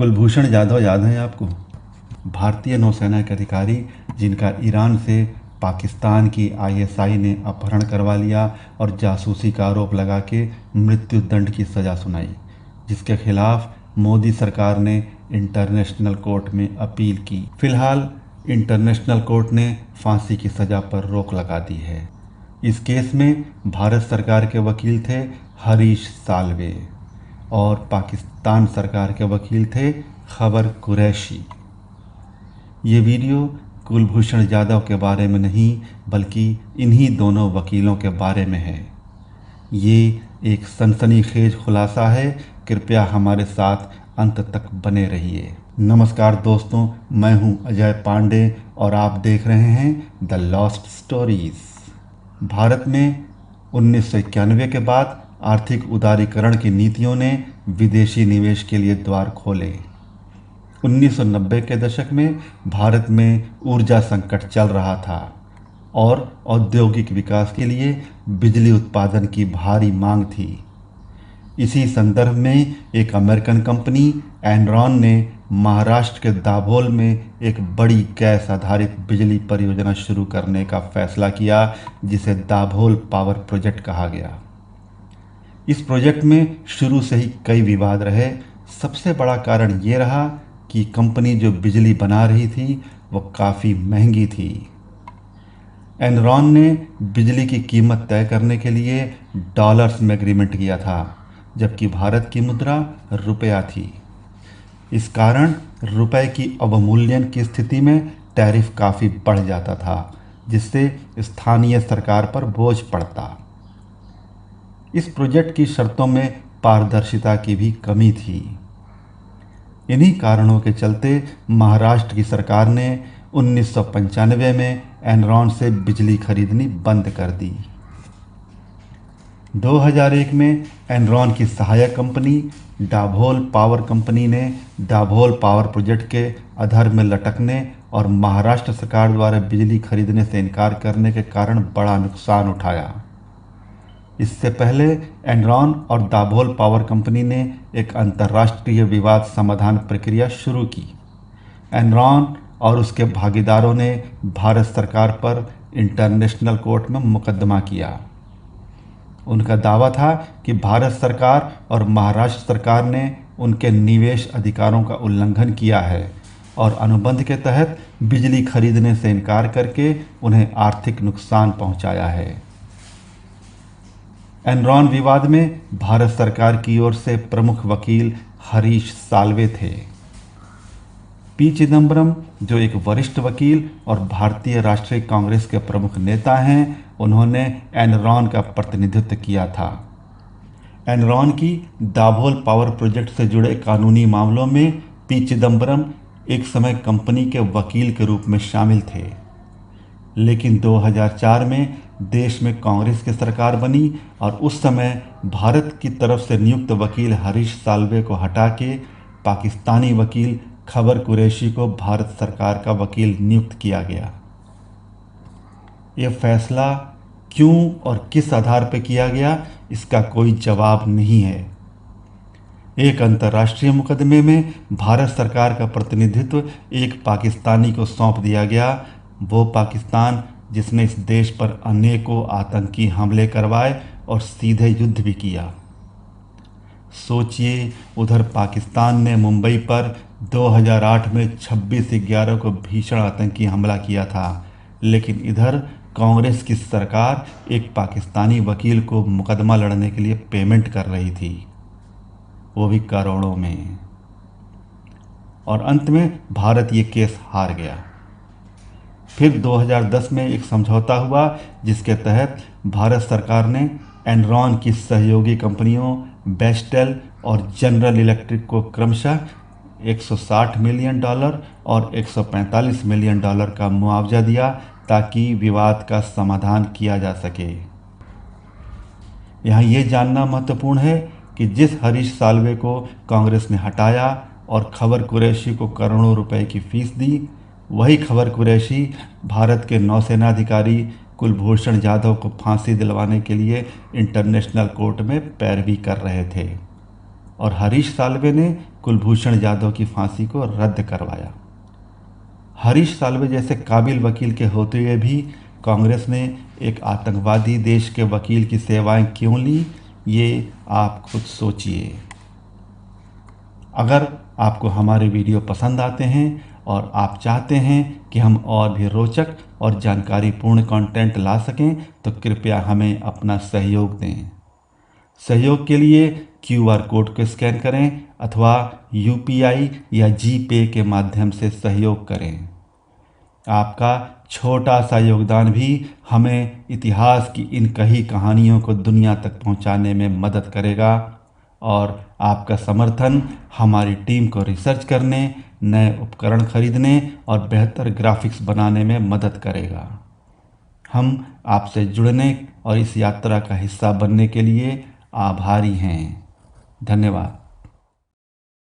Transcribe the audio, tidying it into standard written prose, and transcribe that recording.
कुलभूषण जाधव याद हैं आपको? भारतीय नौसेना के अधिकारी जिनका ईरान से पाकिस्तान की आईएसआई ने अपहरण करवा लिया और जासूसी का आरोप लगा के मृत्यु दंड की सज़ा सुनाई, जिसके खिलाफ मोदी सरकार ने इंटरनेशनल कोर्ट में अपील की। फिलहाल इंटरनेशनल कोर्ट ने फांसी की सज़ा पर रोक लगा दी है। इस केस में भारत सरकार के वकील थे हरीश साल्वे और पाकिस्तान सरकार के वकील थे खबर कुरैशी। ये वीडियो कुलभूषण जाधव के बारे में नहीं बल्कि इन्हीं दोनों वकीलों के बारे में है। ये एक सनसनीखेज खुलासा है। कृपया हमारे साथ अंत तक बने रहिए। नमस्कार दोस्तों, मैं हूं अजय पांडे और आप देख रहे हैं द लॉस्ट स्टोरीज। भारत में 1991 के बाद आर्थिक उदारीकरण की नीतियों ने विदेशी निवेश के लिए द्वार खोले। 1990 के दशक में भारत में ऊर्जा संकट चल रहा था और औद्योगिक विकास के लिए बिजली उत्पादन की भारी मांग थी। इसी संदर्भ में एक अमेरिकन कंपनी एनरॉन ने महाराष्ट्र के दाभोल में एक बड़ी गैस आधारित बिजली परियोजना शुरू करने का फैसला किया, जिसे दाभोल पावर प्रोजेक्ट कहा गया। इस प्रोजेक्ट में शुरू से ही कई विवाद रहे। सबसे बड़ा कारण ये रहा कि कंपनी जो बिजली बना रही थी वो काफ़ी महंगी थी। एनरॉन ने बिजली की कीमत तय करने के लिए डॉलर्स में एग्रीमेंट किया था, जबकि भारत की मुद्रा रुपया थी। इस कारण रुपए की अवमूल्यन की स्थिति में टैरिफ काफ़ी बढ़ जाता था, जिससे स्थानीय सरकार पर बोझ पड़ता। इस प्रोजेक्ट की शर्तों में पारदर्शिता की भी कमी थी। इन्हीं कारणों के चलते महाराष्ट्र की सरकार ने 1995 में एनरॉन से बिजली खरीदनी बंद कर दी। 2001 में एनरॉन की सहायक कंपनी दाभोल पावर कंपनी ने दाभोल पावर प्रोजेक्ट के अधर में लटकने और महाराष्ट्र सरकार द्वारा बिजली खरीदने से इनकार करने के कारण बड़ा नुकसान उठाया। इससे पहले एनरॉन और दाभोल पावर कंपनी ने एक अंतर्राष्ट्रीय विवाद समाधान प्रक्रिया शुरू की। एनरॉन और उसके भागीदारों ने भारत सरकार पर इंटरनेशनल कोर्ट में मुकदमा किया। उनका दावा था कि भारत सरकार और महाराष्ट्र सरकार ने उनके निवेश अधिकारों का उल्लंघन किया है और अनुबंध के तहत बिजली खरीदने से इनकार करके उन्हें आर्थिक नुकसान पहुंचाया है। एनरॉन विवाद में भारत सरकार की ओर से प्रमुख वकील हरीश साल्वे थे। पी चिदम्बरम, जो एक वरिष्ठ वकील और भारतीय राष्ट्रीय कांग्रेस के प्रमुख नेता हैं, उन्होंने एनरॉन का प्रतिनिधित्व किया था। एनरॉन की दाभोल पावर प्रोजेक्ट से जुड़े कानूनी मामलों में पी चिदम्बरम एक समय कंपनी के वकील के रूप में शामिल थे, लेकिन 2004 में देश में कांग्रेस की सरकार बनी और उस समय भारत की तरफ से नियुक्त वकील हरीश साल्वे को हटा के पाकिस्तानी वकील खबर कुरैशी को भारत सरकार का वकील नियुक्त किया गया। यह फैसला क्यों और किस आधार पर किया गया, इसका कोई जवाब नहीं है। एक अंतर्राष्ट्रीय मुकदमे में भारत सरकार का प्रतिनिधित्व एक पाकिस्तानी को सौंप दिया गया। वो पाकिस्तान जिसने इस देश पर अनेकों आतंकी हमले करवाए और सीधे युद्ध भी किया। सोचिए, उधर पाकिस्तान ने मुंबई पर 2008 में 26/11 को भीषण आतंकी हमला किया था, लेकिन इधर कांग्रेस की सरकार एक पाकिस्तानी वकील को मुकदमा लड़ने के लिए पेमेंट कर रही थी, वो भी करोड़ों में। और अंत में भारत ये केस हार गया। फिर 2010 में एक समझौता हुआ, जिसके तहत भारत सरकार ने एनरॉन की सहयोगी कंपनियों बेस्टेल और जनरल इलेक्ट्रिक को क्रमशः $160 मिलियन और $145 मिलियन का मुआवजा दिया, ताकि विवाद का समाधान किया जा सके। यहाँ ये जानना महत्वपूर्ण है कि जिस हरीश साल्वे को कांग्रेस ने हटाया और खबर कुरैशी को करोड़ों रुपए की फीस दी, वही खबर कुरैशी भारत के नौसेना अधिकारी कुलभूषण जाधव को फांसी दिलवाने के लिए इंटरनेशनल कोर्ट में पैरवी कर रहे थे। और हरीश साल्वे ने कुलभूषण जाधव की फांसी को रद्द करवाया। हरीश साल्वे जैसे काबिल वकील के होते हुए भी कांग्रेस ने एक आतंकवादी देश के वकील की सेवाएं क्यों ली, ये आप खुद सोचिए। अगर आपको हमारे वीडियो पसंद आते हैं और आप चाहते हैं कि हम और भी रोचक और जानकारीपूर्ण कंटेंट ला सकें तो कृपया हमें अपना सहयोग दें। सहयोग के लिए QR कोड को स्कैन करें अथवा UPI या GPay के माध्यम से सहयोग करें। आपका छोटा सा योगदान भी हमें इतिहास की इन कही कहानियों को दुनिया तक पहुंचाने में मदद करेगा और आपका समर्थन हमारी टीम को रिसर्च करने, नए उपकरण खरीदने और बेहतर ग्राफिक्स बनाने में मदद करेगा। हम आपसे जुड़ने और इस यात्रा का हिस्सा बनने के लिए आभारी हैं। धन्यवाद।